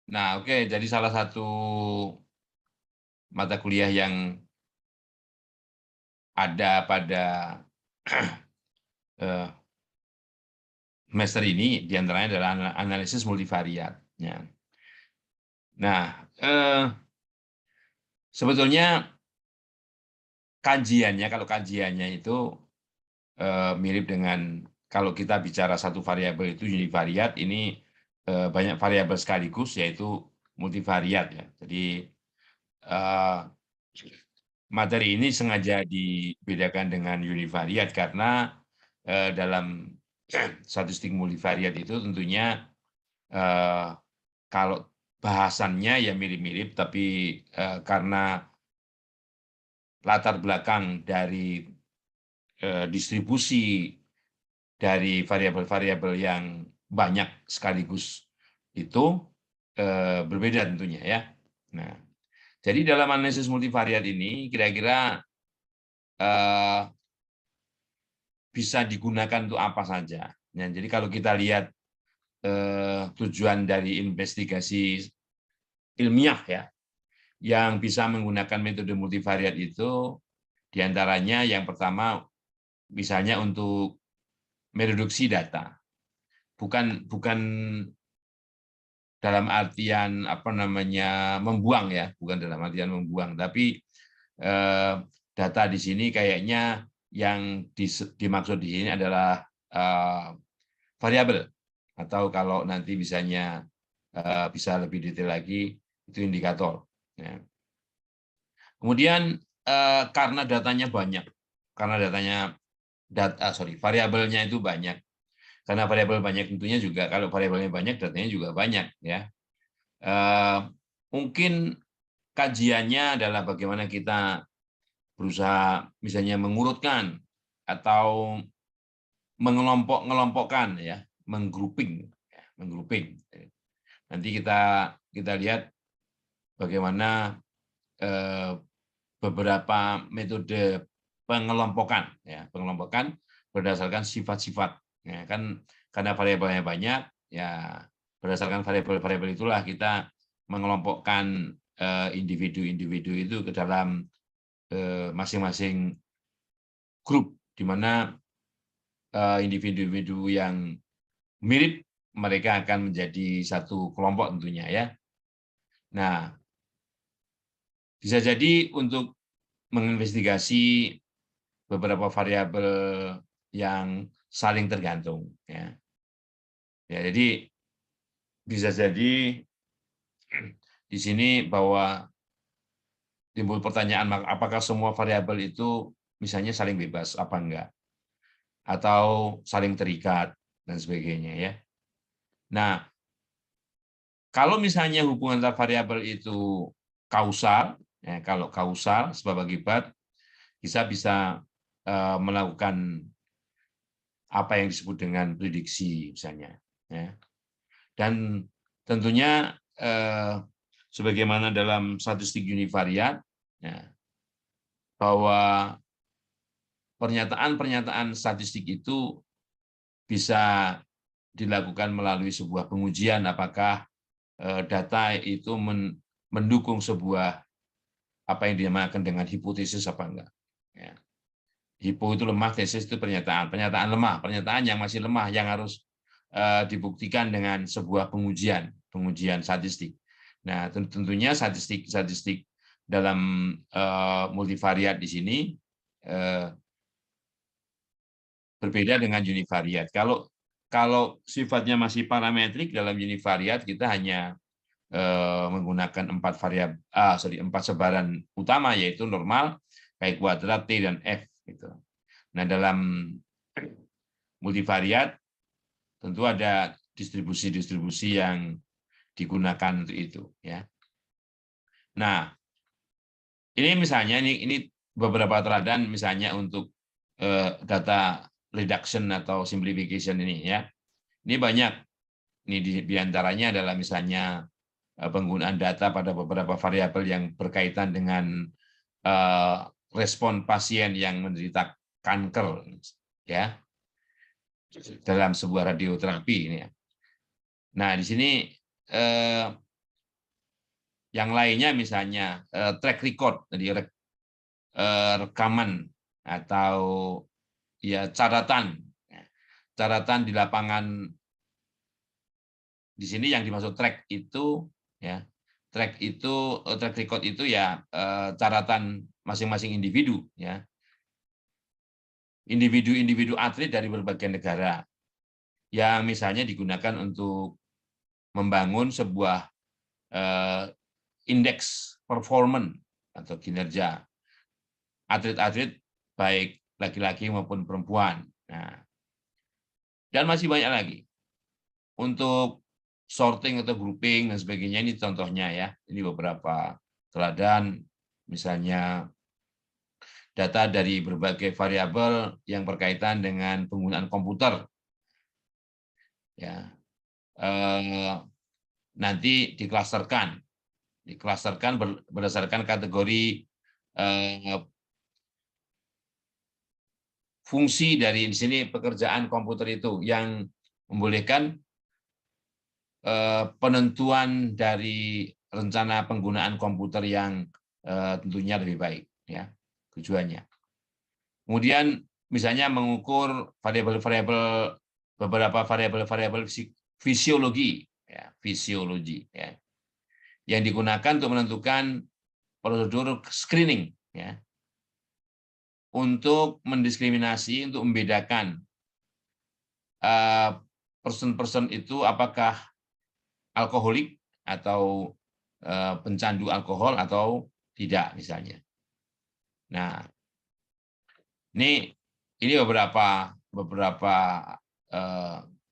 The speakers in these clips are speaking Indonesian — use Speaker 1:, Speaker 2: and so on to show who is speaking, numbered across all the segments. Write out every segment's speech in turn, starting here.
Speaker 1: Nah, oke, jadi salah satu mata kuliah yang ada pada eh, semester ini diantaranya adalah analisis multivariat. Ya. Nah, sebetulnya kajiannya, kalau kajiannya itu mirip dengan kalau kita bicara satu variabel itu univariat, ini banyak variabel sekaligus, yaitu multivariat ya. Jadi eh, materi ini sengaja dibedakan dengan univariat karena dalam statistik multivariat itu tentunya eh, kalau bahasannya ya mirip-mirip, tapi karena latar belakang dari distribusi dari variabel-variabel yang banyak sekaligus itu berbeda tentunya ya. Nah, jadi dalam analisis multivariat ini kira-kira eh, bisa digunakan untuk apa saja. Nah, jadi kalau kita lihat tujuan dari investigasi ilmiah ya, yang bisa menggunakan metode multivariat itu diantaranya yang pertama misalnya untuk mereduksi data, bukan bukan dalam artian apa namanya membuang ya, bukan dalam artian membuang, tapi data di sini kayaknya yang dimaksud di sini adalah variabel, atau kalau nanti misalnya bisa lebih detail lagi itu indikator. Ya. Kemudian karena datanya banyak, karena datanya variabelnya itu banyak. Karena variabel banyak tentunya juga kalau variabelnya banyak datanya juga banyak ya. Mungkin kajiannya adalah bagaimana kita berusaha misalnya mengurutkan atau mengelompokkan ya, menggrouping ya, menggrouping. Nanti kita kita lihat bagaimana beberapa metode pengelompokan ya, pengelompokan berdasarkan sifat-sifat ya, kan karena variabelnya banyak ya, berdasarkan variabel-variabel itulah kita mengelompokkan individu-individu itu ke dalam masing-masing grup, di mana individu-individu yang mirip mereka akan menjadi satu kelompok tentunya ya. Nah, bisa jadi untuk menginvestigasi beberapa variabel yang saling tergantung ya. Ya, jadi bisa jadi di sini bahwa timbul pertanyaan apakah semua variabel itu misalnya saling bebas apa enggak, atau saling terikat dan sebagainya ya. Nah, kalau misalnya hubungan antar variabel itu kausal, ya, kalau kausal sebab akibat, kita bisa melakukan apa yang disebut dengan prediksi misalnya. Ya. Dan tentunya sebagaimana dalam statistik univariat, ya, bahwa pernyataan-pernyataan statistik itu bisa dilakukan melalui sebuah pengujian apakah data itu mendukung sebuah apa yang dinamakan dengan hipotesis apa enggak. Ya. Hipo itu lemah, tesis itu pernyataan. Pernyataan lemah, pernyataan yang masih lemah yang harus dibuktikan dengan sebuah pengujian statistik. Nah, tentunya statistik dalam multivariat di sini berbeda dengan univariat. Kalau sifatnya masih parametrik dalam univariat, kita hanya menggunakan empat sebaran utama, yaitu normal, kayak kuadrat, T, dan F. Gitu. Nah, dalam multivariat tentu ada distribusi-distribusi yang digunakan untuk itu. Ya. Nah, ini misalnya ini beberapa teladan misalnya untuk data reduction atau simplification ini ya. Ini banyak. Ini diantaranya adalah misalnya penggunaan data pada beberapa variabel yang berkaitan dengan respon pasien yang menderita kanker ya dalam sebuah radioterapi ini ya. Nah, di sini Yang lainnya misalnya track record, jadi rekaman atau ya catatan. Catatan di lapangan di sini yang dimaksud track itu ya, track record itu ya catatan masing-masing individu ya. Individu atlet dari berbagai negara yang misalnya digunakan untuk membangun sebuah indeks performance atau kinerja atlet-atlet baik laki-laki maupun perempuan. Nah, dan masih banyak lagi. Untuk sorting atau grouping dan sebagainya ini contohnya ya. Ini beberapa teladan, misalnya data dari berbagai variabel yang berkaitan dengan penggunaan komputer. Ya, nanti diklasterkan berdasarkan kategori fungsi dari di sini pekerjaan komputer itu yang membolehkan penentuan dari rencana penggunaan komputer yang tentunya lebih baik ya tujuannya. Kemudian misalnya mengukur beberapa variabel fisiologi ya, yang digunakan untuk menentukan prosedur screening ya, untuk mendiskriminasi, untuk membedakan person-person itu apakah alkoholik atau pencandu alkohol atau tidak misalnya. Nah, ini beberapa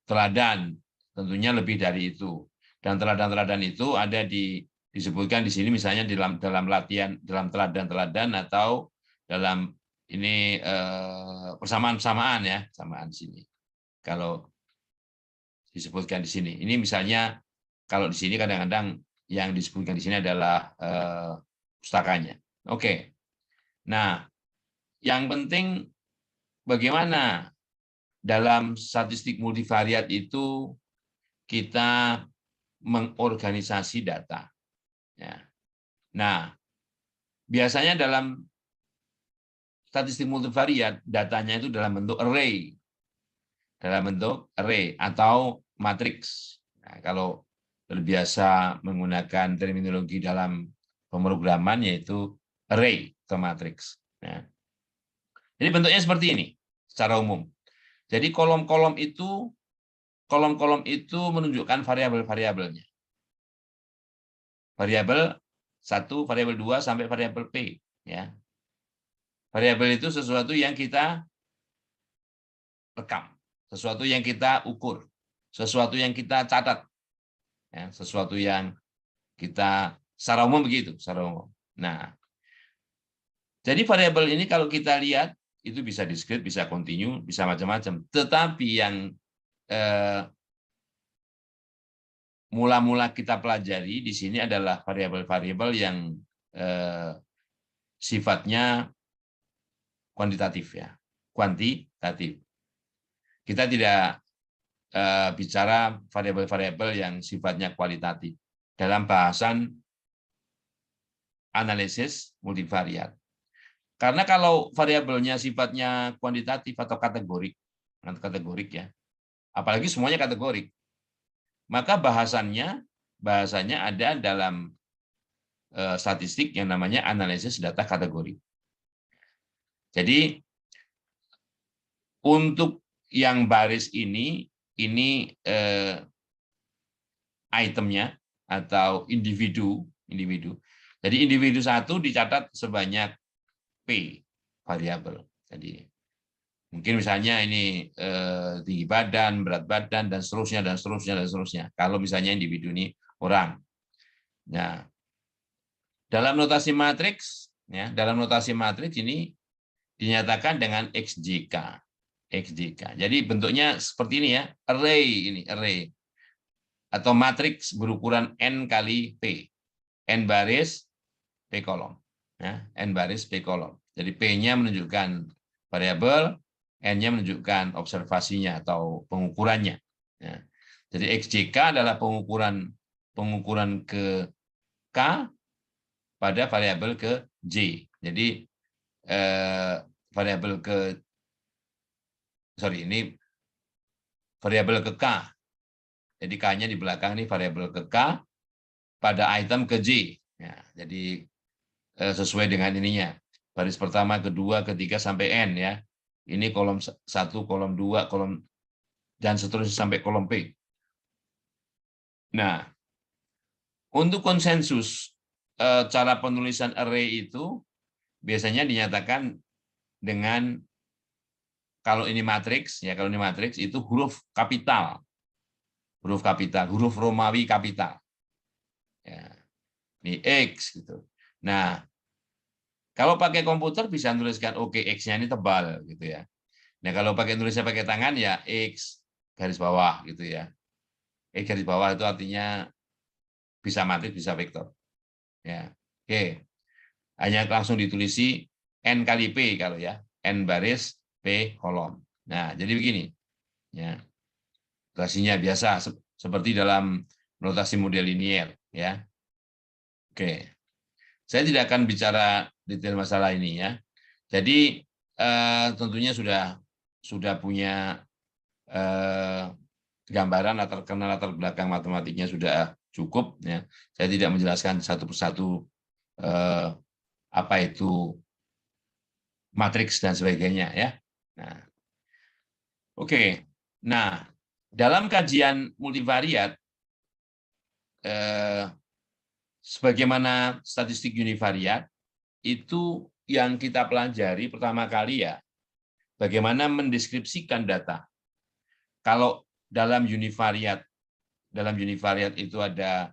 Speaker 1: teladan, tentunya lebih dari itu. Dan teladan-teladan itu ada disebutkan di sini misalnya dalam latihan, dalam teladan-teladan atau dalam ini persamaan-persamaan ya, samaan sini. Kalau disebutkan di sini, ini misalnya kalau di sini kadang-kadang yang disebutkan di sini adalah pustakanya. Oke. Nah, yang penting bagaimana dalam statistik multivariat itu kita mengorganisasi data. Ya. Nah, biasanya dalam statistik multivariat datanya itu dalam bentuk array, atau matriks. Nah, kalau terbiasa menggunakan terminologi dalam pemrograman yaitu array atau matriks. Nah, jadi bentuknya seperti ini secara umum. Jadi kolom-kolom itu menunjukkan variabel-variabelnya. Variabel 1, variabel 2 sampai variabel P ya. Variabel itu sesuatu yang kita rekam, sesuatu yang kita ukur, sesuatu yang kita catat. Ya, sesuatu yang kita secara umum begitu, secara umum. Nah, jadi variabel ini kalau kita lihat itu bisa discrete, bisa continue, bisa macam-macam. Tetapi yang mula-mula kita pelajari di sini adalah variabel-variabel yang sifatnya kuantitatif ya, kuantitatif. Kita tidak bicara variabel-variabel yang sifatnya kualitatif dalam bahasan analisis multivariat. Karena kalau variabelnya sifatnya kuantitatif atau kategorik ya, apalagi semuanya kategorik, maka bahasanya ada dalam statistik yang namanya analisis data kategori. Jadi untuk yang baris ini itemnya atau individu. Jadi individu satu dicatat sebanyak P variabel. Jadi mungkin misalnya ini tinggi badan, berat badan, dan seterusnya. Kalau misalnya individu ini orang. Nah, dalam notasi matriks ini dinyatakan dengan XJK. Jadi bentuknya seperti ini ya, array atau matriks berukuran n kali P. N baris, P kolom. Ya, N baris, P kolom. Jadi P-nya menunjukkan variabel, N-nya menunjukkan observasinya atau pengukurannya. Ya. Jadi XJK adalah pengukuran K pada variabel ke J. Jadi variabel ke ini variabel ke K. Jadi K-nya di belakang ini variabel ke K pada item ke J. Ya, jadi sesuai dengan ininya. Baris pertama, kedua, ketiga sampai N ya. Ini kolom 1, kolom 2, kolom dan seterusnya sampai kolom P. Nah, untuk konsensus cara penulisan array itu biasanya dinyatakan dengan kalau ini matriks ya, kalau ini matriks itu huruf kapital. Huruf Romawi kapital. Ya. Ini X gitu. Nah, kalau pakai komputer bisa nuliskan oke X-nya ini tebal gitu ya. Nah, kalau tulisnya pakai tangan ya X garis bawah gitu ya. X garis bawah itu artinya bisa matriks, bisa vektor. Ya. Oke. Hanya langsung ditulisi N kali P kalau ya. N baris, P kolom. Nah, jadi begini. Ya. Notasinya biasa seperti dalam notasi model linier ya. Oke. Saya tidak akan bicara detail masalah ini ya. Jadi tentunya sudah punya gambaran latar belakang matematiknya sudah cukup ya. Saya tidak menjelaskan satu persatu apa itu matriks dan sebagainya ya. Nah, oke. Nah, dalam kajian multivariat sebagaimana statistik univariat itu yang kita pelajari pertama kali ya bagaimana mendeskripsikan data. Kalau dalam univariat itu ada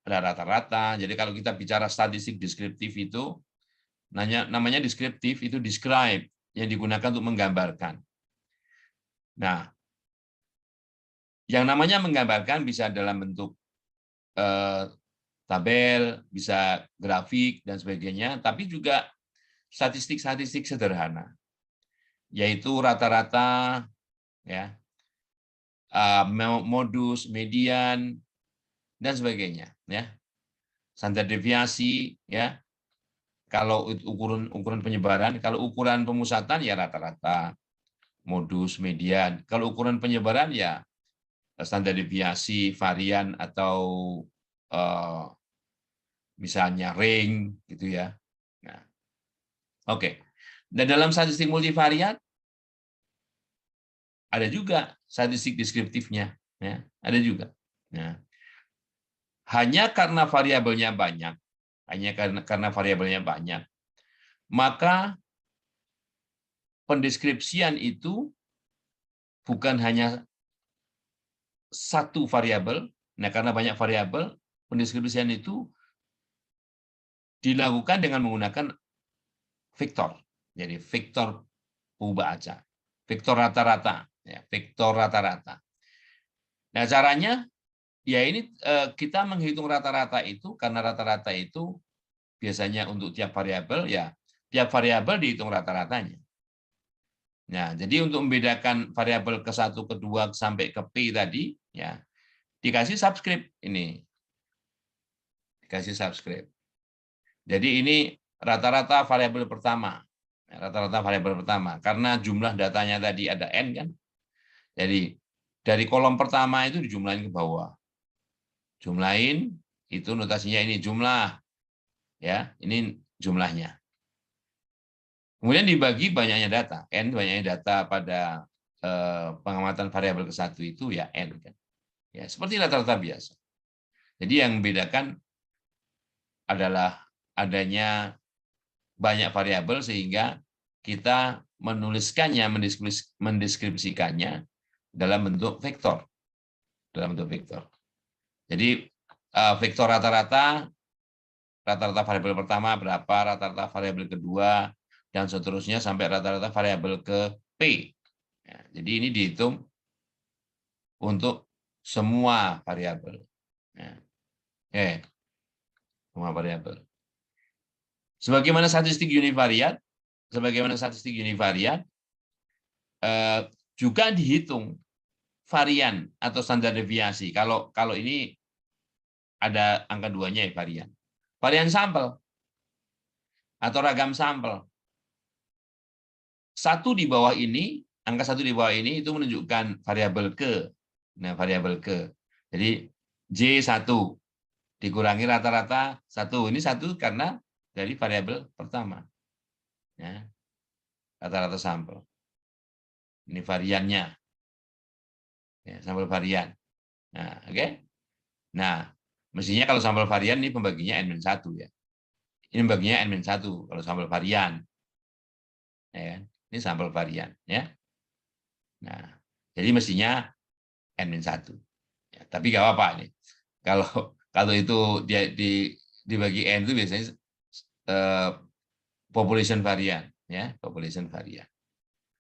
Speaker 1: rata-rata. Jadi kalau kita bicara statistik deskriptif itu namanya deskriptif itu describe yang digunakan untuk menggambarkan. Nah, yang namanya menggambarkan bisa dalam bentuk tabel, bisa grafik dan sebagainya, tapi juga statistik-statistik sederhana, yaitu rata-rata, ya, modus, median, dan sebagainya, ya, standar deviasi, ya. Kalau ukuran penyebaran, kalau ukuran pemusatan ya rata-rata, modus, median. Kalau ukuran penyebaran ya standar deviasi, varian atau misalnya ring, gitu ya. Nah, oke. Dan dalam statistik multivariat ada juga statistik deskriptifnya, ya, ada juga. Nah, hanya karena variabelnya banyak, maka pendeskripsian itu bukan hanya satu variabel. Nah, karena banyak variabel, pendeskripsian itu dilakukan dengan menggunakan vektor. Jadi vektor ubah acak, vektor rata-rata, ya, vektor rata-rata. Nah, caranya ya ini kita menghitung rata-rata itu karena rata-rata itu biasanya untuk tiap variabel ya tiap variabel dihitung rata-ratanya. Nah, jadi untuk membedakan variabel ke 1, ke 2 sampai ke P tadi ya dikasih subscript ini. Dikasih subscript. Jadi ini rata-rata variabel pertama. Rata-rata variabel pertama karena jumlah datanya tadi ada N kan. Jadi dari kolom pertama itu dijumlahin ke bawah. Jumlahin itu notasinya ini jumlah. Ya, ini jumlahnya. Kemudian dibagi banyaknya data. N banyaknya data pada pengamatan variabel ke 1 itu ya N kan. Ya, seperti rata-rata biasa. Jadi yang membedakan adalah adanya banyak variabel sehingga kita menuliskannya, mendeskripsikannya dalam bentuk vektor. Jadi vektor rata-rata variabel pertama berapa, rata-rata variabel kedua, dan seterusnya sampai rata-rata variabel ke P. Ya, jadi ini dihitung untuk semua variabel. Ya. Semua variabel. Sebagaimana statistik univariat, juga dihitung varian atau standar deviasi. Kalau ini ada angka 2-nya ya varian. Varian sampel atau ragam sampel. Angka 1 di bawah ini itu menunjukkan variabel ke. Nah, variabel ke. Jadi J1 dikurangi rata-rata 1. Ini 1 karena dari variabel pertama. Ya, rata-rata sampel. Ini variannya. Ya, sampel varian. Nah, oke. Nah, mestinya kalau sampel varian ini pembaginya N-1 ya. Ini pembaginya N-1 kalau sampel varian. Ya, kan? Ini sampel varian ya. Nah, jadi mestinya N-1. Ya, tapi nggak apa-apa nih. Kalau itu dia dibagi N itu biasanya population varian ya, population varian.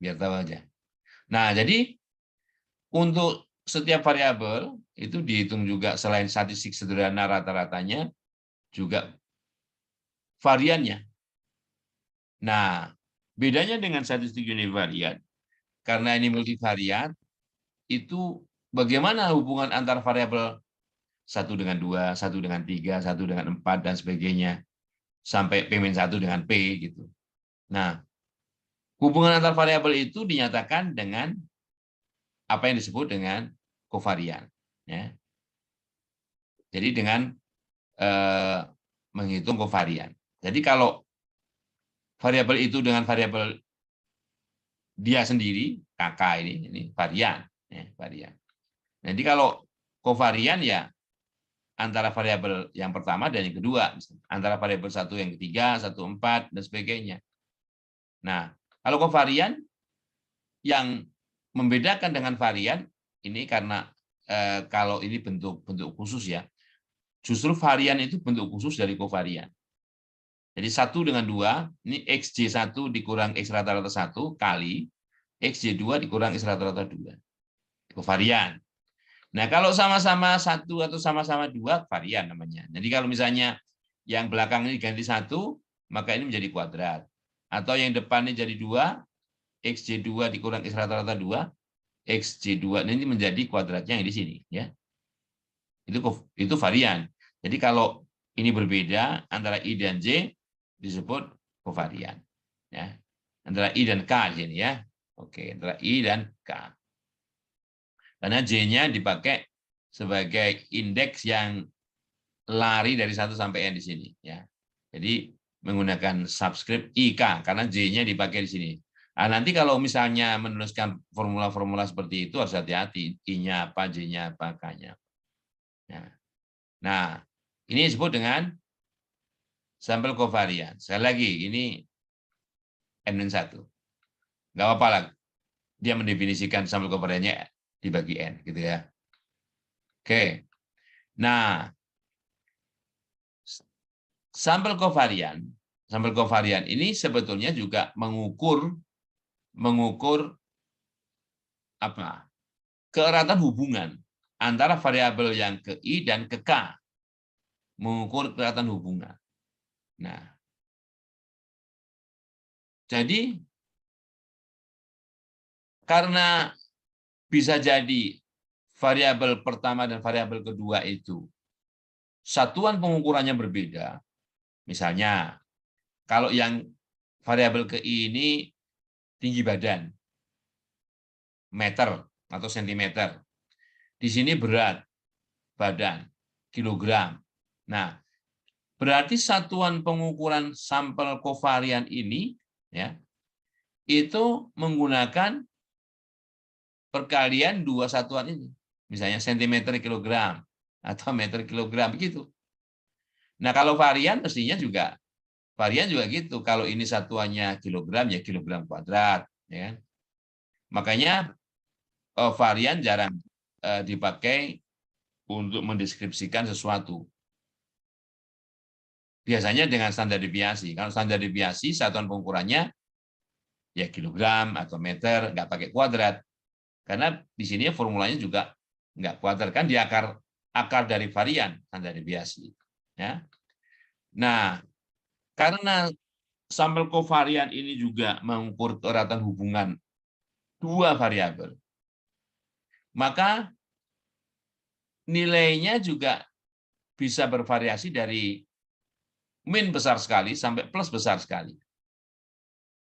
Speaker 1: Biar tahu aja. Nah, jadi untuk setiap variabel itu dihitung juga selain statistik sederhana rata-ratanya juga variannya. Nah, bedanya dengan statistik univariat karena ini multivariat itu bagaimana hubungan antar variabel 1 dengan 2, 1 dengan 3, 1 dengan 4 dan sebagainya sampai P-1 dengan P gitu. Nah, hubungan antar variabel itu dinyatakan dengan apa yang disebut dengan kovarian ya. Jadi dengan menghitung kovarian. Jadi kalau variabel itu dengan variabel dia sendiri, kakak ini varian, ya, varian. Jadi kalau kovarian ya antara variabel yang pertama dan yang kedua, antara variabel 1 yang ketiga, 1, 4 dan sebagainya. Nah, kalau kovarian yang membedakan dengan varian ini karena kalau ini bentuk khusus ya, justru varian itu bentuk khusus dari kovarian. Jadi 1 dengan 2, ini XJ1 dikurang X rata-rata 1 kali XJ2 dikurang X rata-rata 2. Kovarian. Nah, kalau sama-sama 1 atau sama-sama 2, varian namanya. Jadi kalau misalnya yang belakang ini ganti 1, maka ini menjadi kuadrat. Atau yang depan ini jadi 2, XJ2 dikurang X rata-rata 2, XJ2 ini menjadi kuadratnya yang di sini. Ya. Itu varian. Jadi kalau ini berbeda antara I dan J, disebut kovarian. Ya. Antara I dan K di sini ya. Oke, antara I dan K. Karena J-nya dipakai sebagai indeks yang lari dari 1 sampai N di sini ya. Jadi menggunakan subscript IK karena J-nya dipakai di sini. Nah, nanti kalau misalnya menuliskan formula-formula seperti itu harus hati-hati, I-nya apa, J-nya apa, K-nya. Nah, ini disebut dengan sampel kovarian. Sekali lagi, ini N-1. Nggak apa-apa lah. Dia mendefinisikan sampel kovariannya dibagi N. Gitu ya. Oke. Nah, sampel kovarian ini sebetulnya juga mengukur apa? Keeratan hubungan antara variabel yang ke I dan ke K. Mengukur keeratan hubungan. Nah, jadi karena bisa jadi variabel pertama dan variabel kedua itu satuan pengukurannya berbeda. Misalnya, kalau yang variabel ke I ini tinggi badan, meter atau sentimeter. Di sini berat badan, kilogram. Nah, berarti satuan pengukuran sampel kovarian ini ya itu menggunakan perkalian dua satuan ini. Misalnya sentimeter kilogram atau meter kilogram begitu. Nah, kalau varian mestinya juga gitu. Kalau ini satuannya kilogram ya kilogram kuadrat ya. Makanya varian jarang dipakai untuk mendeskripsikan sesuatu. Biasanya dengan standar deviasi. Kalau standar deviasi satuan pengukurannya ya kilogram atau meter, nggak pakai kuadrat. Karena di sini formulanya juga nggak kuadrat, kan di akar dari varian standar deviasi. Ya. Nah, karena sampel kovarian ini juga mengukur keeratan hubungan dua variabel, maka nilainya juga bisa bervariasi dari min besar sekali sampai plus besar sekali.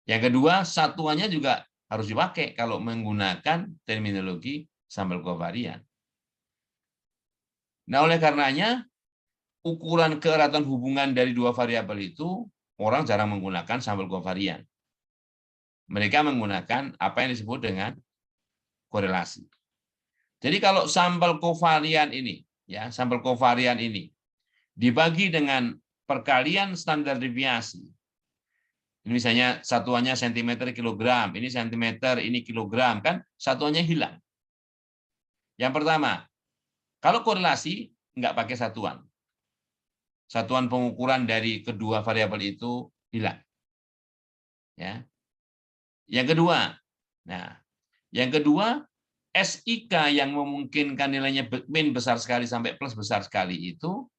Speaker 1: Yang kedua, satuannya juga harus dipakai kalau menggunakan terminologi sampel kovarian. Nah, oleh karenanya, ukuran keeratan hubungan dari dua variabel itu, orang jarang menggunakan sampel kovarian. Mereka menggunakan apa yang disebut dengan korelasi. Jadi kalau sampel kovarian ini, ya, sampel kovarian ini dibagi dengan perkalian standar deviasi. Ini misalnya satuannya sentimeter kilogram, ini sentimeter, ini kilogram, kan satuannya hilang. Yang pertama, kalau korelasi nggak pakai satuan. Satuan pengukuran dari kedua variabel itu hilang. Ya. Yang kedua, SIK yang memungkinkan nilainya min besar sekali sampai plus besar sekali itu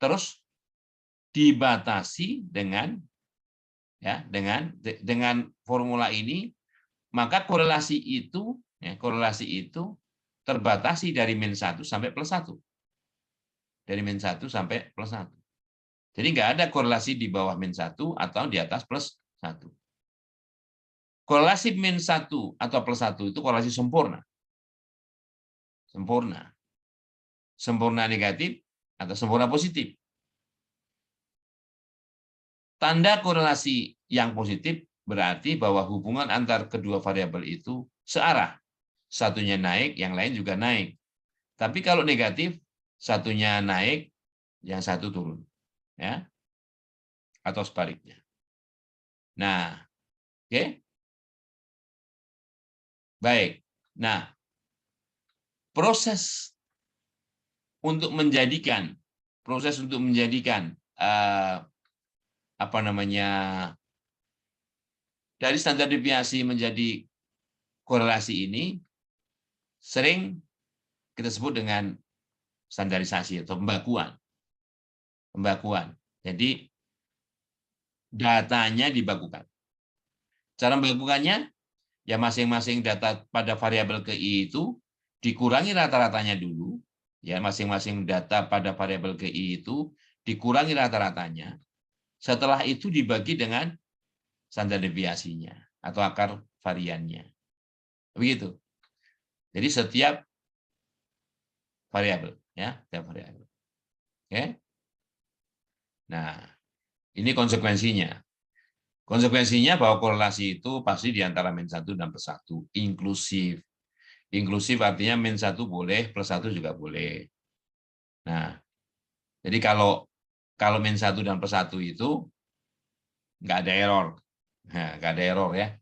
Speaker 1: terus dibatasi dengan formula ini, maka korelasi itu terbatasi dari min 1 sampai plus 1. Dari min 1 sampai plus 1. Jadi nggak ada korelasi di bawah min 1 atau di atas plus 1. Korelasi min 1 atau plus 1 itu korelasi sempurna. Sempurna negatif atau sempurna positif. Tanda korelasi yang positif berarti bahwa hubungan antar kedua variabel itu searah. Satunya naik, yang lain juga naik. Tapi kalau negatif, satunya naik, yang satu turun. Ya. Atau sebaliknya. Nah, oke. Baik. Nah, proses untuk menjadikan dari standar deviasi menjadi korelasi ini sering kita sebut dengan standarisasi atau pembakuan. Jadi datanya dibakukan. Cara membakukannya ya masing-masing data pada variabel KI itu dikurangi rata-ratanya dulu, ya masing-masing data pada variabel KI itu dikurangi rata-ratanya. Setelah itu dibagi dengan standar deviasinya atau akar variannya. Begitu. Jadi setiap variabel, ya, setiap variabel. Oke. Nah, ini konsekuensinya. Konsekuensinya bahwa korelasi itu pasti di antara min 1 dan plus 1, inklusif. Inklusif artinya min 1 boleh, plus 1 juga boleh. Nah, jadi kalau min 1 dan plus 1 itu nggak ada error. Nah, nggak ada error ya.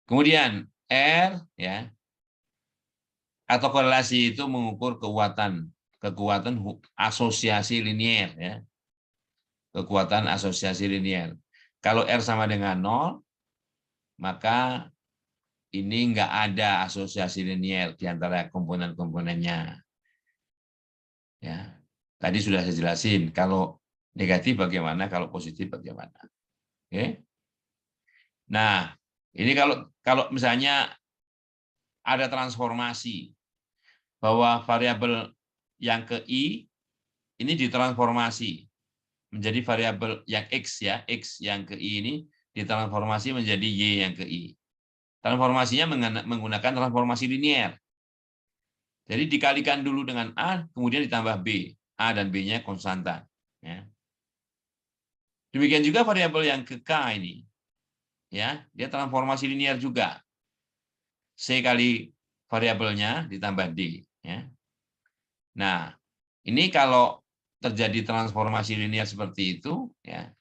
Speaker 1: Kemudian R ya atau korelasi itu mengukur kekuatan asosiasi linier ya. Kekuatan asosiasi linier. Kalau R sama dengan 0, maka ini nggak ada asosiasi linier di antara komponen-komponennya. Ya, tadi sudah saya jelasin. Kalau negatif bagaimana, kalau positif bagaimana. Oke. Nah, ini kalau misalnya ada transformasi bahwa variabel yang ke I ini ditransformasi menjadi variabel yang X ya, X yang ke I ini ditransformasi menjadi Y yang ke I. Transformasinya menggunakan transformasi linier. Jadi dikalikan dulu dengan A, kemudian ditambah B. A dan B-nya konstanta. Ya. Demikian juga variabel yang ke K ini. Ya, dia transformasi linier juga. C kali variabelnya ditambah D. Ya. Nah, ini kalau terjadi transformasi linier seperti itu, ya,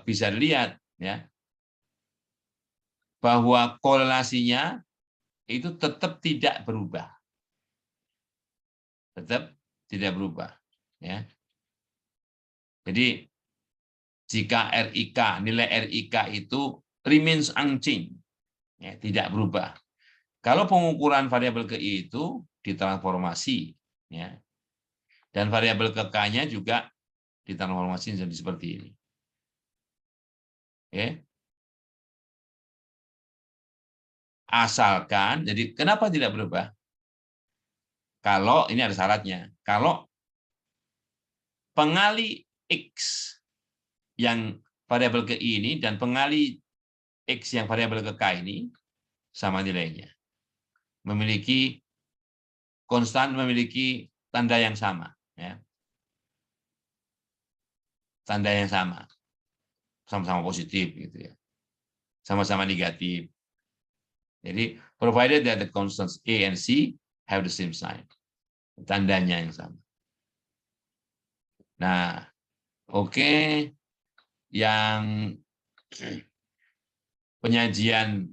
Speaker 1: bisa dilihat ya, bahwa korelasinya itu tetap tidak berubah. Tetap tidak berubah. Ya. Jadi, jika RIK, nilai RIK itu remains unchanged, ya, tidak berubah. Kalau pengukuran variabel KI itu ditransformasi, ya, dan variabel KK-nya juga ditransformasi jadi seperti ini. Oke. Asalkan, jadi kenapa tidak berubah? Kalau ini ada syaratnya, kalau pengali X yang variabel ke I ini dan pengali X yang variabel ke K ini sama nilainya. Memiliki konstan, memiliki tanda yang sama. Ya. Tanda yang sama. Sama-sama positif. Gitu ya. Sama-sama negatif. Jadi, provided that the constants A and C have the same sign. Tandanya yang sama. Nah, oke. Yang penyajian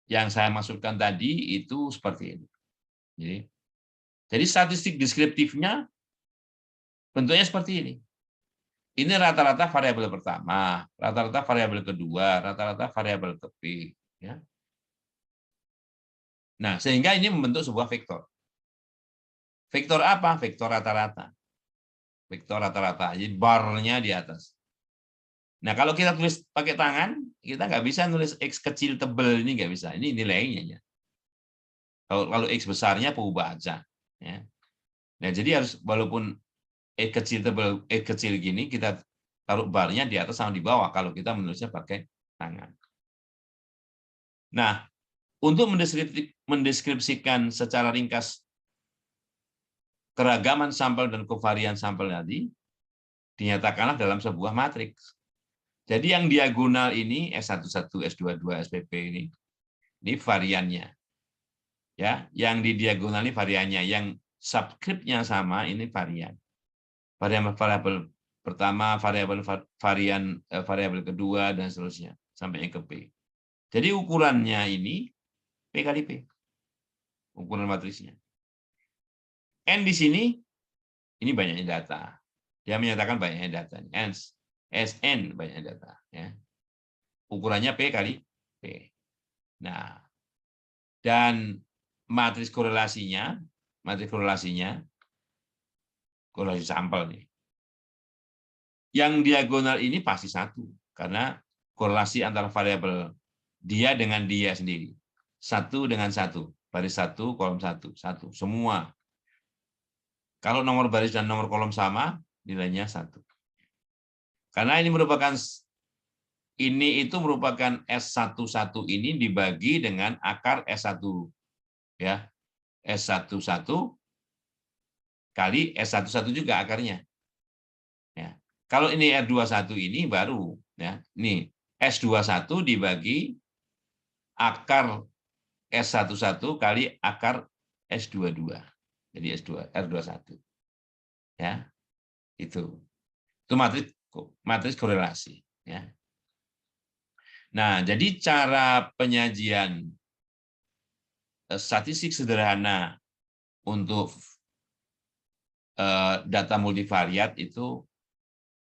Speaker 1: yang saya maksudkan tadi itu seperti ini. Jadi statistik deskriptifnya bentuknya seperti ini. Ini rata-rata variabel pertama, rata-rata variabel kedua, rata-rata variabel ke P. Ya. Nah, sehingga ini membentuk sebuah vektor. Vektor apa? Vektor rata-rata. Vektor rata-rata. Jadi barnya di atas. Nah, kalau kita tulis pakai tangan, kita nggak bisa nulis X kecil tebel, ini nggak bisa. Ini nilainya. Kalau X besarnya ubah aja. Ya. Nah, jadi harus walaupun X kecil tebel, X kecil gini, kita taruh barnya di atas sama di bawah kalau kita menulisnya pakai tangan. Nah, untuk mendeskripsikan secara ringkas keragaman sampel dan kovarian sampel tadi, dinyatakanlah dalam sebuah matriks. Jadi yang diagonal ini S11, S22, SPP ini variannya. Ya, yang di diagonal ini variannya, yang subskripnya sama ini varian. Variabel pertama, variabel kedua dan seterusnya sampai ke P. Jadi ukurannya ini P kali P. Ukuran matriksnya. N di sini ini banyaknya data. Dia menyatakan banyaknya data. SN banyaknya data. Ya. Ukurannya P kali P. Nah, dan matriks korelasi korelasi sampel nih. Yang diagonal ini pasti satu, karena korelasi antara variabel dia dengan dia sendiri. Satu dengan satu, baris satu, kolom satu, satu. Semua. Kalau nomor baris dan nomor kolom sama, nilainya satu. Karena ini merupakan S11 ini dibagi dengan akar S1 ya. S11 kali S11 juga akarnya. Ya. Kalau ini R21 ini baru ya. Ini S21 dibagi akar S11 kali akar S22. Jadi R21. Ya. Itu matriks korelasi ya. Nah, jadi cara penyajian statistik sederhana untuk data multivariat itu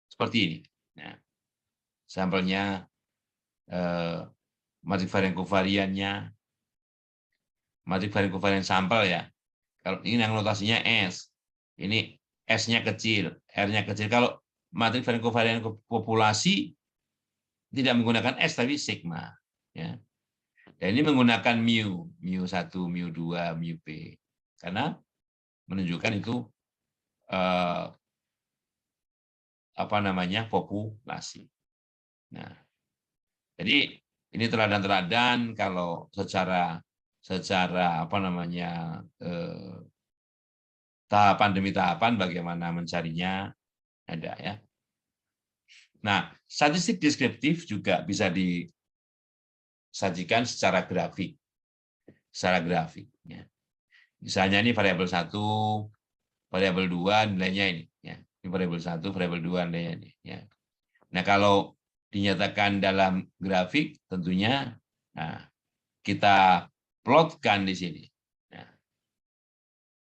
Speaker 1: seperti ini. Ya. Sampelnya, matriks varian kovariannya, matriks varian kovarian sampel ya. Kalau ini yang notasinya S, ini S-nya kecil, R-nya kecil. Kalau matriks varian kovarian populasi tidak menggunakan S tapi sigma. Ya. Dan ini menggunakan mu1, mu2, mu-p. Karena menunjukkan itu populasi. Nah, jadi ini teladan-teladan kalau secara tahapan demi tahapan bagaimana mencarinya ada ya. Nah, statistik deskriptif juga bisa disajikan secara grafik. Ya. Misalnya ini variabel 1, variabel 2 nilainya ini ya. Ini variabel 1, variabel 2 nilainya ini ya. Nah, kalau dinyatakan dalam grafik tentunya kita plotkan di sini. Nah,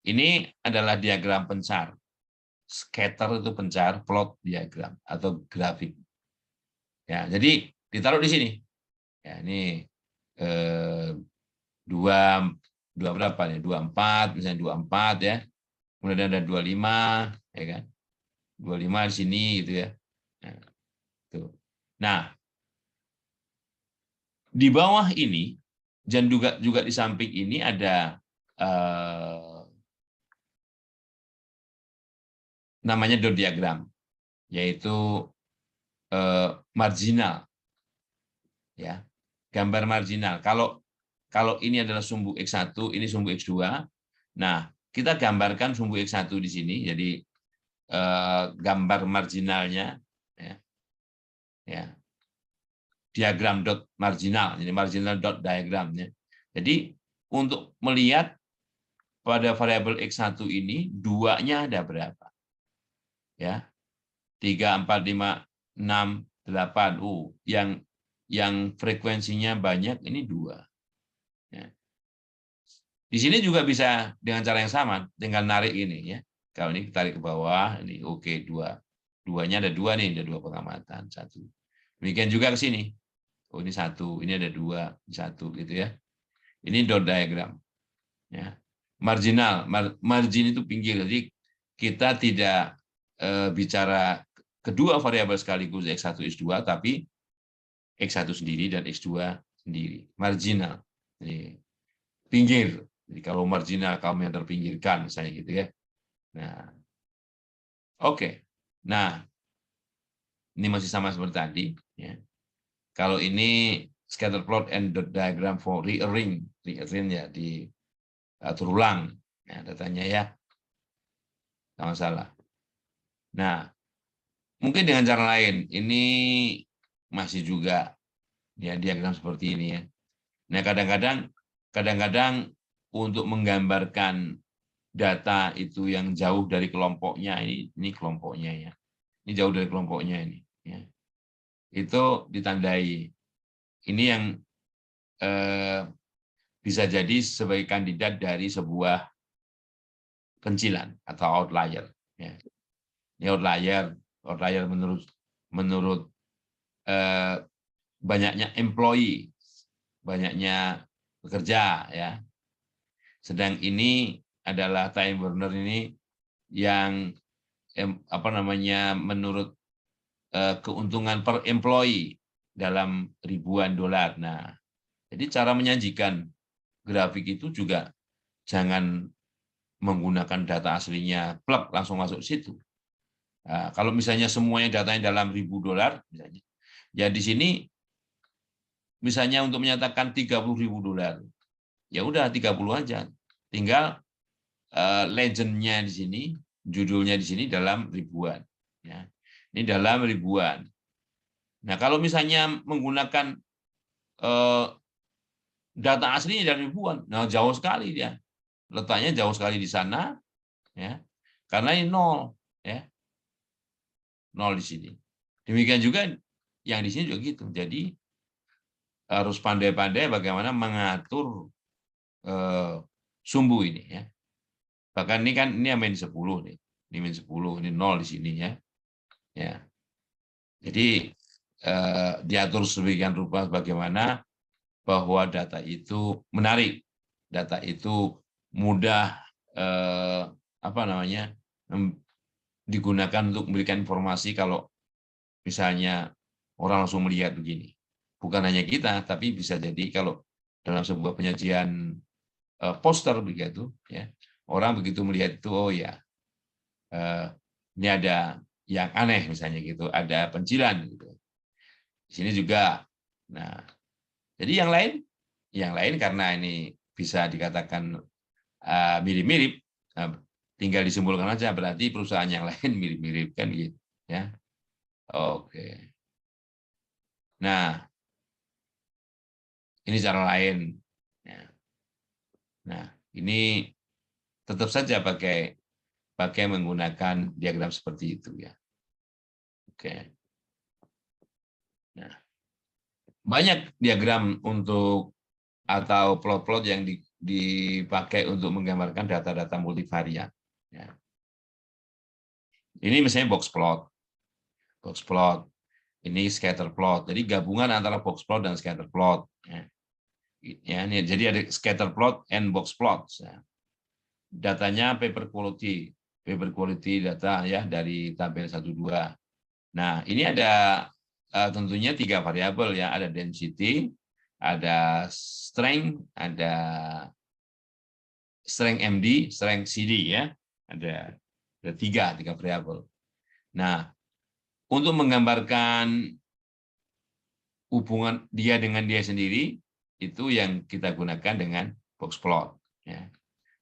Speaker 1: ini adalah diagram pencar. Scatter itu pencar, plot diagram atau grafik. Ya, jadi ditaruh di sini. Ya, ini dua berapa nih? 24, misalnya 24 ya. Kemudian ada 25, ya kan? 25 di sini gitu ya. Nah, tuh. Nah, di bawah ini dan juga di samping ini ada namanya dot diagram, yaitu marginal, ya, gambar marginal. Kalau ini adalah sumbu X1, ini sumbu X2. Nah, kita gambarkan sumbu X1 di sini, jadi gambar marginalnya, ya, diagram dot marginal, jadi marginal dot diagram. Ya. Jadi untuk melihat pada variabel X1 ini, duanya ada berapa? Ya, 3, 4, 5, 6, 8. Yang frekuensinya banyak ini 2. Ya. Di sini juga bisa dengan cara yang sama, tinggal narik ini, ya. Kalau ini tarik ke bawah, ini oke, 2. Duanya ada 2 nih, ada 2 pengamatan, 1. Demikian juga ke sini. Oh, ini 1, ini ada 2, 1 gitu ya. Ini dot diagram. Ya. Marginal, margin itu pinggir. Jadi kita tidak bicara kedua variabel sekaligus X1, X2, tapi X1 sendiri dan X2 sendiri. Marginal. Jadi, pinggir. Jadi kalau marginal kamu yang terpinggirkan, misalnya gitu ya. Nah, oke. Nah, ini masih sama seperti tadi. Ya. Kalau ini scatter plot and dot diagram for rearrange ya, diatur ulang ya, datanya ya. Nggak masalah. Nah, mungkin dengan cara lain, ini masih juga ya diagram seperti ini ya. Nah, kadang-kadang untuk menggambarkan data itu yang jauh dari kelompoknya, ini kelompoknya ya. Ini jauh dari kelompoknya ini ya. Itu ditandai. Ini yang bisa jadi sebagai kandidat dari sebuah pencilan atau outlier. Ya. Ini outlier menurut banyaknya employee, banyaknya pekerja, ya. Sedang ini adalah time burner ini yang menurut keuntungan per employee dalam ribuan dolar. Nah, jadi cara menyajikan grafik itu juga jangan menggunakan data aslinya, plug langsung masuk situ. Nah, kalau misalnya semuanya datanya dalam $1.000, misalnya, ya di sini misalnya untuk menyatakan $30.000, ya udah 30 aja. Tinggal legend-nya di sini, judulnya di sini dalam ribuan. Ya. Ini dalam ribuan. Nah, kalau misalnya menggunakan data aslinya dari ribuan, nah jauh sekali dia. Letaknya jauh sekali di sana, ya. Karena ini 0, ya. 0 di sini. Demikian juga yang di sini juga gitu. Jadi harus pandai-pandai bagaimana mengatur sumbu ini, ya. Bahkan ini kan ini main 10 nih. Ini main 10, ini 0 di sini ya. Ya. Jadi diatur sedemikian rupa bagaimana bahwa data itu menarik. Data itu mudah digunakan untuk memberikan informasi kalau misalnya orang langsung melihat begini. Bukan hanya kita, tapi bisa jadi kalau dalam sebuah penyajian poster begitu, ya, orang begitu melihat itu, oh ya, ini ada yang aneh misalnya gitu, ada pencilan gitu. Di sini juga. Nah, jadi yang lain karena ini bisa dikatakan mirip-mirip, tinggal disimpulkan aja berarti perusahaan yang lain mirip-mirip kan gitu, ya. Oke. Nah, ini cara lain. Nah, ini tetap saja pakai menggunakan diagram seperti itu ya. Oke. Nah, banyak diagram untuk atau plot-plot yang dipakai untuk menggambarkan data-data multivariat. Ya. Ini misalnya box plot. Ini scatter plot. Jadi gabungan antara box plot dan scatter plot. Ya, ini jadi ada scatter plot and box plot. Ya. Datanya paper quality data ya dari tabel 1-2. Nah, ini ada tentunya 3 variabel ya, ada density, ada strength MD, strength CD ya. Ada Ada tiga variabel. Nah, untuk menggambarkan hubungan dia dengan dia sendiri, itu yang kita gunakan dengan box plot. Ya.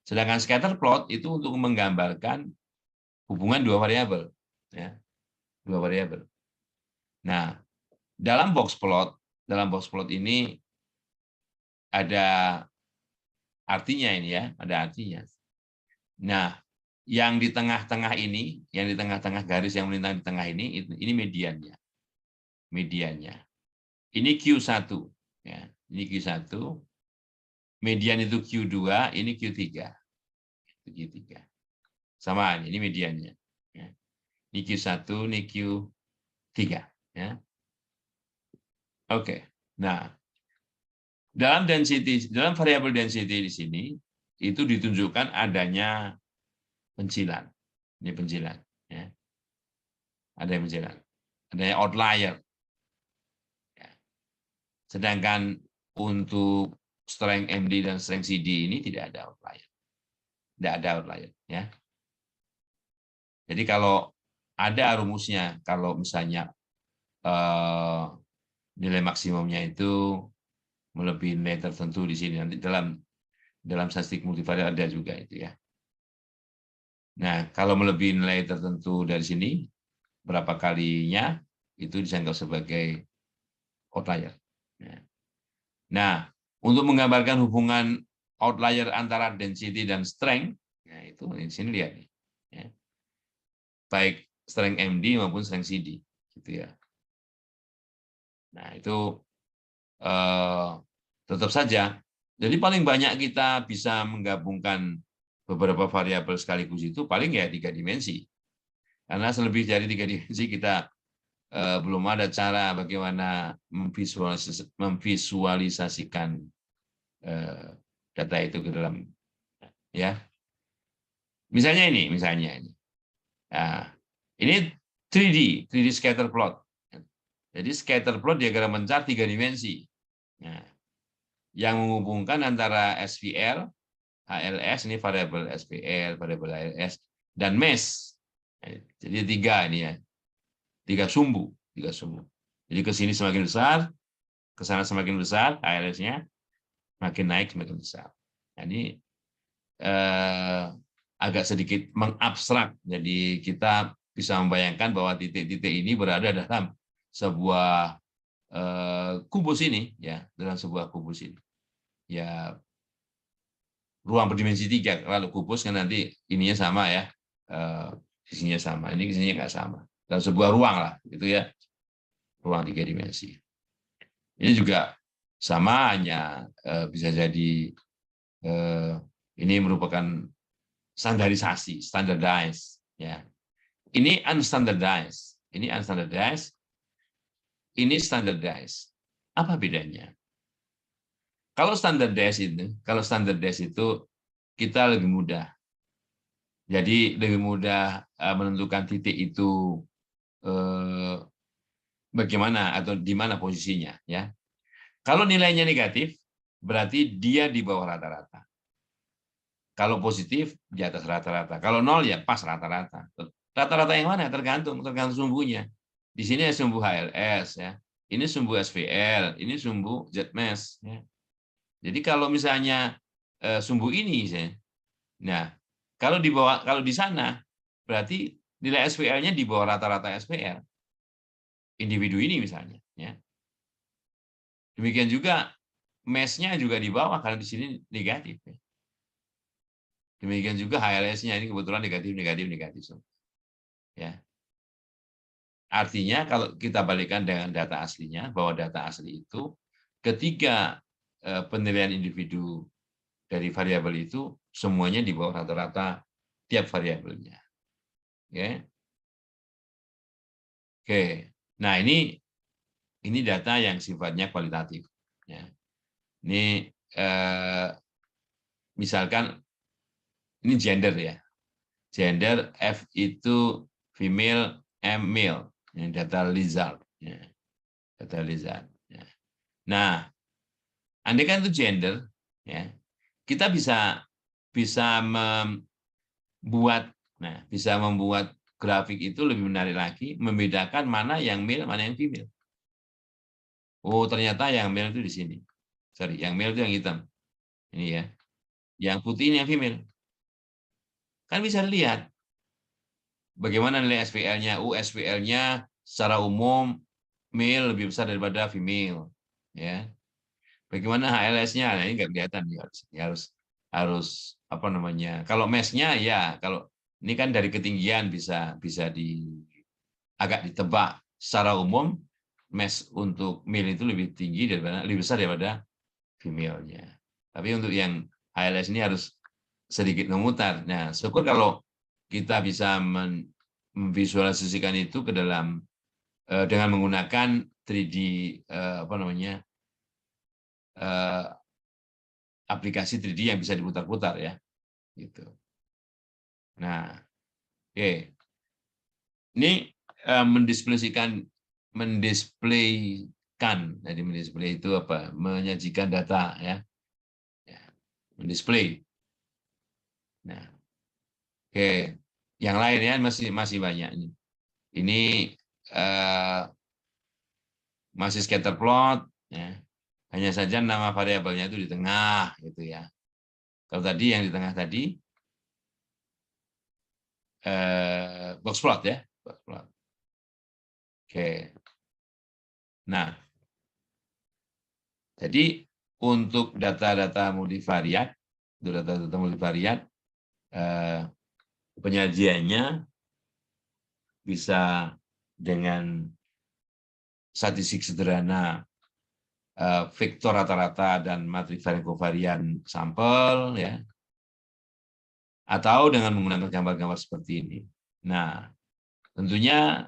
Speaker 1: Sedangkan scatter plot itu untuk menggambarkan hubungan dua variabel. Ya. Dua variabel. Nah, dalam box plot ini ada artinya ini ya, ada artinya. Nah, yang di tengah-tengah ini, yang di tengah-tengah garis yang melintang di tengah ini mediannya. Mediannya. Ini Q1 ya. Ini Q1. Median itu Q2, ini Q3. Q3. Sama ini mediannya. Ya. Ini Q1, ini Q3 ya. Oke. Nah, dalam variabel density di sini itu ditunjukkan adanya pencilan. Ini pencilan ya. Ada yang pencilan. Adanya outlier. Ya. Sedangkan untuk strength MD dan strength CD ini tidak ada outlier. Tidak ada outlier ya. Jadi kalau ada rumusnya, kalau misalnya nilai maksimumnya itu melebihi nilai tertentu di sini, nanti dalam statistik multivariat ada juga itu ya. Nah, kalau melebihi nilai tertentu dari sini, berapa kalinya itu dianggap sebagai outlier. Nah, untuk menggambarkan hubungan outlier antara density dan strength, nah itu di sini lihat nih, ya. Baik strength MD maupun strength CD, gitu ya. Nah itu tetap saja. Jadi paling banyak kita bisa menggabungkan beberapa variabel sekaligus itu paling ya 3 dimensi. Karena selebih dari 3 dimensi kita belum ada cara bagaimana memvisualisasikan data itu ke dalam ya. Misalnya ini. Nah, ini 3D scatter plot. Jadi scatter plot diagram mencar 3 dimensi. Nah, yang menghubungkan antara SVR, HLS, ini variabel SVR, variabel HLS, dan mesh. Jadi 3 ini ya. 3 sumbu. Jadi ke sini semakin besar, ke sana semakin besar, HLS-nya makin naik semakin besar. Nah, ini agak sedikit mengabstrak. Jadi kita bisa membayangkan bahwa titik-titik ini berada dalam sebuah kubus ini, ya, dalam sebuah kubus ini. Ya, ruang berdimensi 3. Kalau kubus kan nanti ininya sama ya, sisinya sama. Ini sisinya nggak sama. Dalam sebuah ruang lah, gitu ya, ruang 3 dimensi. Ini juga sama, hanya bisa jadi ini merupakan standarisasi, standardized, ya. Ini unstandardized, ini standardized. Apa bedanya? Kalau standardized itu kita lebih mudah. Jadi lebih mudah menentukan titik itu bagaimana atau di mana posisinya, ya. Kalau nilainya negatif, berarti dia di bawah rata-rata. Kalau positif, di atas rata-rata. Kalau nol, ya pas rata-rata. Rata-rata yang mana? Tergantung sumbunya. Di sini ada sumbu HLS, ya. Ini sumbu SVL, ini sumbu ZMesh. Ya. Jadi kalau misalnya sumbu ini, nah kalau di sana, berarti nilai SVL-nya di bawah rata-rata SVL. Individu ini misalnya. Ya. Demikian juga mesh-nya juga di bawah, kalau di sini negatif. Ya. Demikian juga HLS-nya ini kebetulan negatif. Ya. Artinya kalau kita balikkan dengan data aslinya, bahwa data asli itu ketika penilaian individu dari variabel itu semuanya di bawah rata-rata tiap variabelnya. Oke. Oke. Nah, ini data yang sifatnya kualitatif. Ya. Ini misalkan ini gender ya. Gender F itu female, M male. Data lizard. Ya. Data lizard. Ya. Nah, andai kan itu gender, ya, kita bisa membuat Nah, bisa membuat grafik itu lebih menarik lagi, membedakan mana yang male, mana yang female. Oh, ternyata yang male itu di sini. Sorry, yang male itu yang hitam. Ini ya. Yang putih ini yang female. Kan bisa lihat bagaimana nilai SPL-nya. SPL-nya secara umum male lebih besar daripada female. Ya. Bagaimana HLS-nya? Nah, ini nggak kelihatan. Harus apa namanya? Kalau mesh-nya ya, kalau ini kan dari ketinggian bisa agak ditebak. Secara umum mesh untuk male itu lebih besar daripada female-nya. Tapi untuk yang HLS ini harus sedikit memutar. Nah, syukur kalau kita bisa memvisualisasikan itu ke dalam dengan menggunakan 3D apa namanya aplikasi 3D yang bisa diputar-putar ya, gitu. Nah, oke, ini mendisplaykan, jadi mendisplay itu apa? Menyajikan data ya, mendisplay. Nah, oke, yang lain ya masih banyak ini. Ini masih scatter plot, ya. Hanya saja nama variabelnya itu di tengah, gitu ya. Kalau tadi yang di tengah tadi box plot ya, box plot. Oke. Nah, jadi untuk data-data multivariat, penyajiannya bisa dengan statistik sederhana, vektor rata-rata dan matriks varian kovarian sampel, ya, atau dengan menggunakan gambar-gambar seperti ini. Nah, tentunya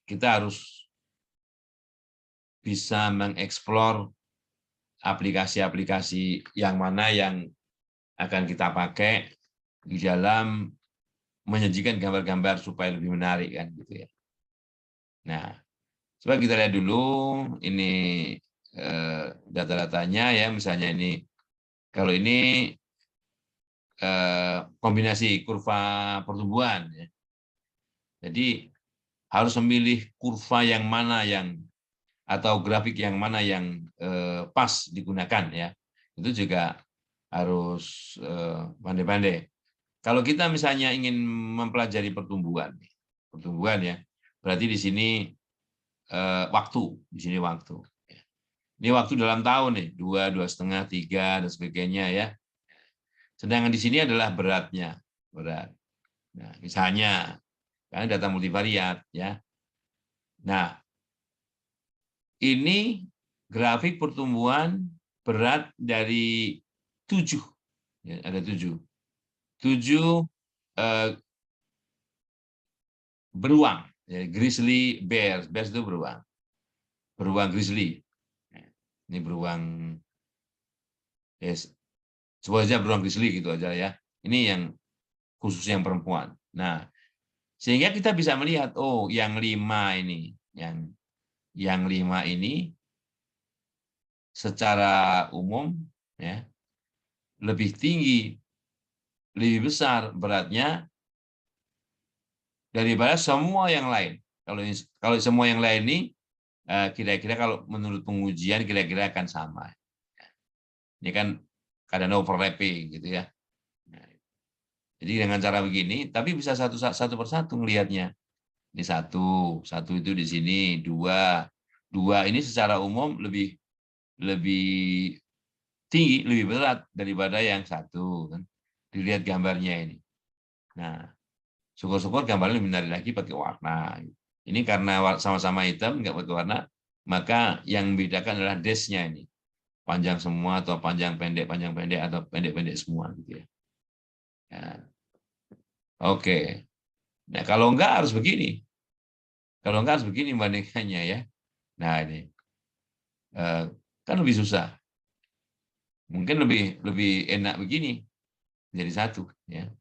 Speaker 1: kita harus bisa mengeksplor aplikasi-aplikasi yang mana yang akan kita pakai di dalam menyajikan gambar-gambar supaya lebih menarik kan gitu ya. Nah, coba kita lihat dulu ini data-datanya ya, misalnya ini kalau ini kombinasi kurva pertumbuhan ya. Jadi harus memilih kurva yang mana yang atau grafik yang mana yang pas digunakan ya. Itu juga harus pandai-pandai. Kalau kita misalnya ingin mempelajari pertumbuhan ya, berarti di sini waktu, di sini waktu. Ini waktu dalam tahun nih, 2, 2,5, 3 dan sebagainya ya. Sedangkan di sini adalah beratnya, berat. Nah, misalnya, karena data multivariat ya. Nah, ini grafik pertumbuhan berat dari 7, ya, ada 7 beruang, ya, grizzly bears itu beruang grizzly. Ini beruang, yes, coba aja beruang grizzly gitu aja ya. Ini yang khusus yang perempuan. Nah, sehingga kita bisa melihat, oh, yang 5 ini, yang 5 ini secara umum ya lebih tinggi, lebih besar beratnya daripada semua yang lain. Kalau semua yang lain ini kira-kira kalau menurut pengujian kira-kira akan sama. Ini kan kadang overlapping gitu ya. Jadi dengan cara begini, tapi bisa satu persatu melihatnya. Ini satu itu di sini, 2 ini secara umum lebih tinggi, lebih berat daripada yang 1 kan. Dilihat gambarnya ini. Nah, syukur-syukur gambarnya lebih menarik lagi pakai warna. Ini karena sama-sama hitam, nggak pakai warna, maka yang membedakan adalah dash-nya ini. Panjang semua atau panjang pendek atau pendek-pendek semua gitu ya. Nah, oke. Nah, kalau enggak harus begini. Kalau enggak harus begini bandingkannya ya. Nah, ini kan lebih susah. Mungkin lebih enak begini jadi satu ya.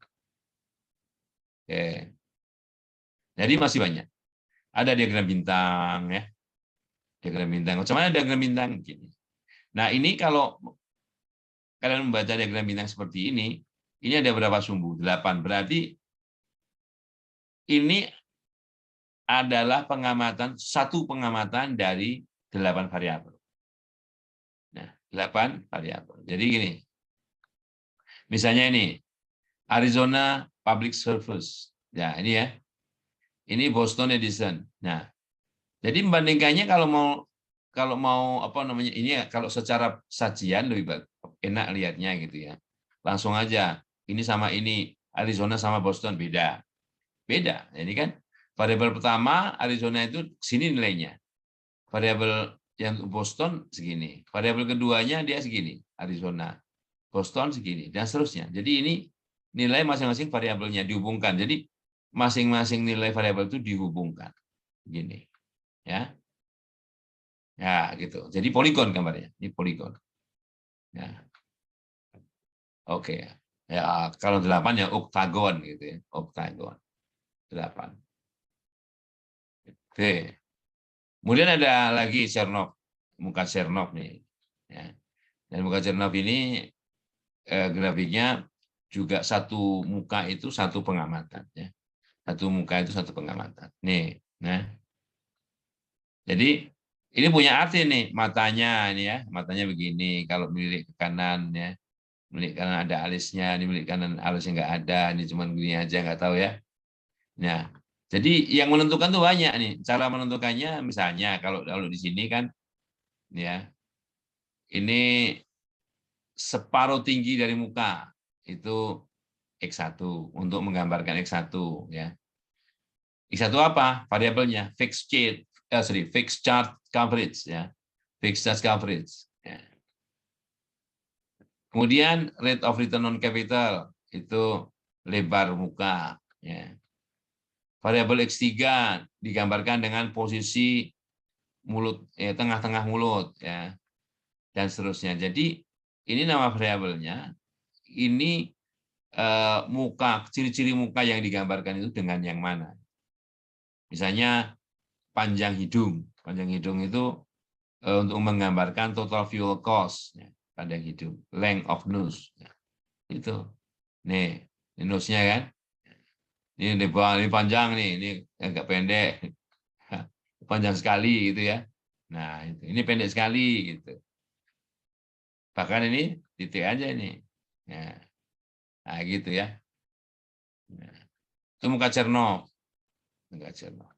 Speaker 1: Oke. Jadi masih banyak. Ada diagram bintang ya. Diagram bintang. Macam mana diagram bintang? Gini. Nah, ini kalau kalian membaca diagram bintang seperti ini, Ini ada berapa sumbu? 8. Berarti ini adalah satu pengamatan dari 8 variabel. Nah, 8 variabel. Jadi gini, misalnya ini, Arizona Public Service. Ya, ini ya. Ini Boston Edison. Nah, jadi membandingkannya kalau mau apa namanya ini ya, kalau secara sajian lebih enak lihatnya gitu ya. Langsung aja, ini sama ini, Arizona sama Boston beda. Beda. Ini kan variabel pertama Arizona itu sini nilainya. Variabel yang Boston segini. Variabel keduanya dia segini, Arizona. Boston segini dan seterusnya. Jadi ini nilai masing-masing variabelnya dihubungkan. Jadi masing-masing nilai variabel itu dihubungkan. Gini. Ya. Ya, gitu. Jadi poligon gambarnya. Ini poligon. Ya. Oke. Ya, kalau 8 ya oktagon gitu ya. Oktagon. 8. Oke. Kemudian ada lagi Chernoff, muka Chernoff nih. Ya. Dan muka Chernoff ini grafiknya juga satu muka itu satu pengamatan. Ya. Satu muka itu satu pengamatan. Nih, nah. Jadi ini punya arti nih matanya ini ya, matanya begini. Kalau milik ke kanan ya, milik kanan ada alisnya, ini milik kanan alisnya nggak ada, ini cuma gini aja nggak tahu ya. Nah, jadi yang menentukan tuh banyak nih. Cara menentukannya misalnya kalau di sini kan ya ini separuh tinggi dari muka itu X1 untuk menggambarkan X1 ya. X1 apa? Variabelnya fixed charge coverage ya. Fixed charge coverage. Ya. Kemudian rate of return on capital itu lebar muka ya. Variabel X3 digambarkan dengan posisi mulut tengah-tengah mulut ya dan seterusnya. Jadi ini nama variabelnya ini muka ciri-ciri muka yang digambarkan itu dengan yang mana. Misalnya panjang hidung. Panjang hidung itu untuk menggambarkan total fuel cost ya, panjang hidung. Length of nose. Ya. Itu. Nih, ini nose-nya kan. Ini panjang nih, ini agak pendek. Panjang sekali gitu ya. Nah, ini pendek sekali gitu. Bahkan ini titik aja ini. Nah gitu ya. Nah, itu muka Chernoff. Muka Chernoff.